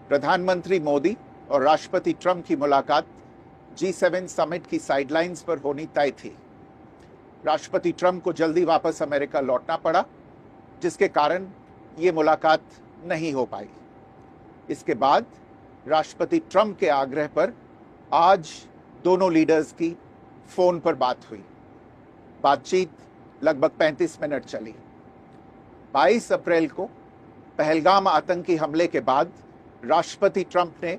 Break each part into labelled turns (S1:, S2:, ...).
S1: प्रधानमंत्री मोदी और राष्ट्रपति ट्रंप की मुलाकात G7 समिट की साइडलाइंस पर होनी तय थी। राष्ट्रपति ट्रंप को जल्दी वापस अमेरिका लौटना पड़ा, जिसके कारण ये मुलाकात नहीं हो पाई। इसके बाद राष्ट्रपति ट्रंप के आग्रह पर आज दोनों लीडर्स की फोन पर बात हुई। बातचीत लगभग 35 मिनट चली। 22 अप्रैल को पहलगाम आतंकी हमले के बाद राष्ट्रपति ट्रंप ने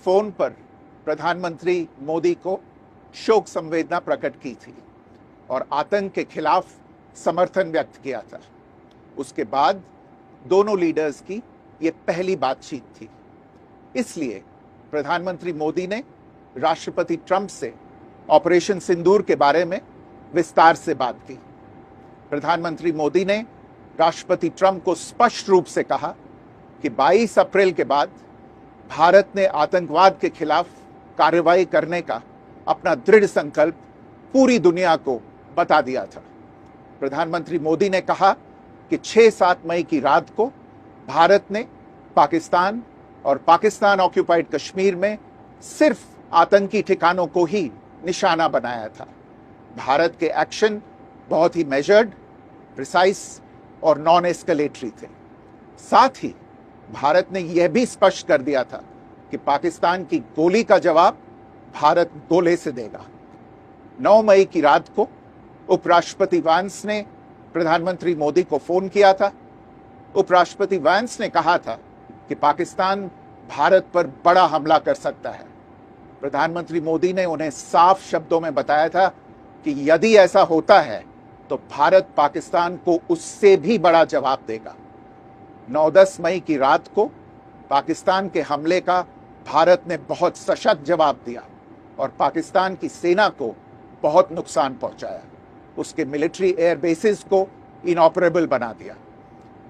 S1: फोन पर प्रधानमंत्री मोदी को शोक संवेदना प्रकट की थी और आतंक के खिलाफ समर्थन व्यक्त किया था। उसके बाद दोनों लीडर्स की ये पहली बातचीत थी। इसलिए प्रधानमंत्री मोदी ने राष्ट्रपति ट्रंप से ऑपरेशन सिंदूर के बारे में विस्तार से बात की। प्रधानमंत्री मोदी ने राष्ट्रपति ट्रंप को स्पष्ट रूप से कहा कि 22 अप्रैल के बाद भारत ने आतंकवाद के खिलाफ कार्रवाई करने का अपना दृढ़ संकल्प पूरी दुनिया को बता दिया था। प्रधानमंत्री मोदी ने कहा कि 6-7 मई की रात को भारत ने पाकिस्तान और पाकिस्तान ऑक्यूपाइड कश्मीर में सिर्फ आतंकी ठिकानों को ही निशाना बनाया था। भारत के एक्शन बहुत ही मेजर्ड, प्रिसाइज और नॉन एस्केलेटरी थे। साथ ही भारत ने यह भी स्पष्ट कर दिया था कि पाकिस्तान की गोली का जवाब भारत गोले से देगा। 9 मई की रात को उपराष्ट्रपति वांस ने प्रधानमंत्री मोदी को फोन किया था। उपराष्ट्रपति वांस ने कहा था कि पाकिस्तान भारत पर बड़ा हमला कर सकता है। प्रधानमंत्री मोदी ने उन्हें साफ शब्दों में बताया था कि यदि ऐसा होता है तो भारत पाकिस्तान को उससे भी बड़ा जवाब देगा। 9-10 मई की रात को पाकिस्तान के हमले का भारत ने बहुत सशक्त जवाब दिया और पाकिस्तान की सेना को बहुत नुकसान पहुंचाया। उसके मिलिट्री एयर बेसिस को इनऑपरेबल बना दिया।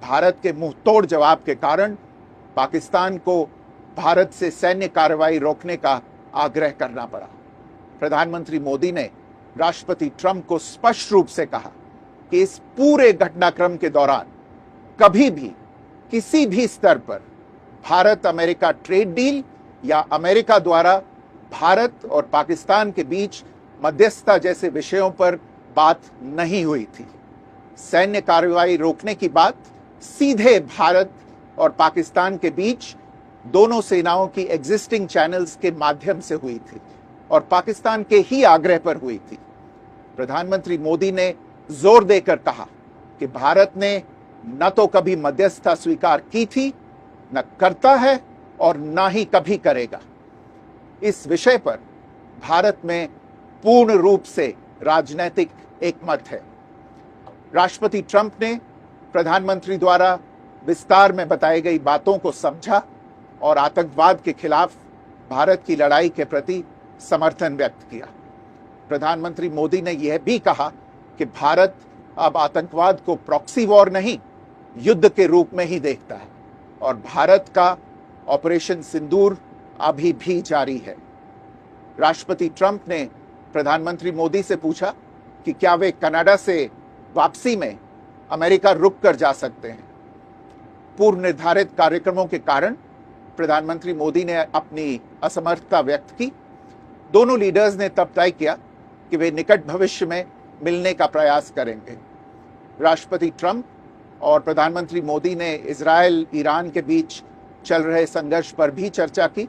S1: भारत के मुंहतोड़ जवाब के कारण पाकिस्तान को भारत से सैन्य कार्रवाई रोकने का आग्रह करना पड़ा। प्रधानमंत्री मोदी ने राष्ट्रपति ट्रंप को स्पष्ट रूप से कहा कि इस पूरे घटनाक्रम के दौरान कभी भी किसी भी स्तर पर भारत अमेरिका ट्रेड डील या अमेरिका द्वारा भारत और पाकिस्तान के बीच मध्यस्थता जैसे विषयों पर बात नहीं हुई थी। सैन्य कार्रवाई रोकने की बात सीधे भारत और पाकिस्तान के बीच दोनों सेनाओं की एग्जिस्टिंग चैनल्स के माध्यम से हुई थी और पाकिस्तान के ही आग्रह पर हुई थी। प्रधानमंत्री मोदी ने जोर देकर कहा कि भारत ने न तो कभी मध्यस्थता स्वीकार की थी, न करता है और न ही कभी करेगा। इस विषय पर भारत में पूर्ण रूप से राजनीतिक एकमत है। राष्ट्रपति ट्रंप ने प्रधानमंत्री द्वारा विस्तार में बताई गई बातों को समझा और आतंकवाद के खिलाफ भारत की लड़ाई के प्रति समर्थन व्यक्त किया। प्रधानमंत्री मोदी ने यह भी कहा कि भारत अब आतंकवाद को प्रॉक्सी वॉर नहीं, युद्ध के रूप में ही देखता है और भारत का ऑपरेशन सिंदूर अभी भी जारी है। राष्ट्रपति ट्रंप ने प्रधानमंत्री मोदी से पूछा कि क्या वे कनाडा से वापसी में अमेरिका रुक कर जा सकते हैं। पूर्व निर्धारित कार्यक्रमों के कारण प्रधानमंत्री मोदी ने अपनी असमर्थता व्यक्त की। दोनों लीडर्स ने तब तय किया कि वे निकट भविष्य में मिलने का प्रयास करेंगे। राष्ट्रपति ट्रंप और प्रधानमंत्री मोदी ने इजरायल ईरान के बीच चल रहे संघर्ष पर भी चर्चा की।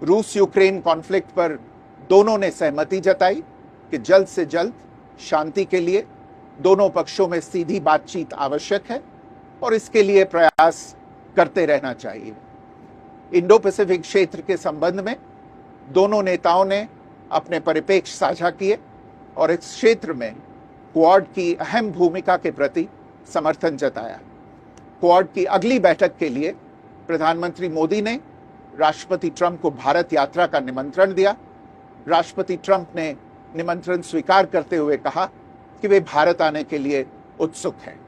S1: रूस यूक्रेन कॉन्फ्लिक्ट पर दोनों ने सहमति जताई कि जल्द से जल्द शांति के लिए दोनों पक्षों में सीधी बातचीत आवश्यक है और इसके लिए प्रयास करते रहना चाहिए। इंडो पैसिफिक क्षेत्र के संबंध में दोनों नेताओं ने अपने परिप्रेक्ष्य साझा किए और इस क्षेत्र में क्वाड की अहम भूमिका के प्रति समर्थन जताया। क्वाड की अगली बैठक के लिए प्रधानमंत्री मोदी ने राष्ट्रपति ट्रंप को भारत यात्रा का निमंत्रण दिया। राष्ट्रपति ट्रंप ने निमंत्रण स्वीकार करते हुए कहा कि वे भारत आने के लिए उत्सुक हैं।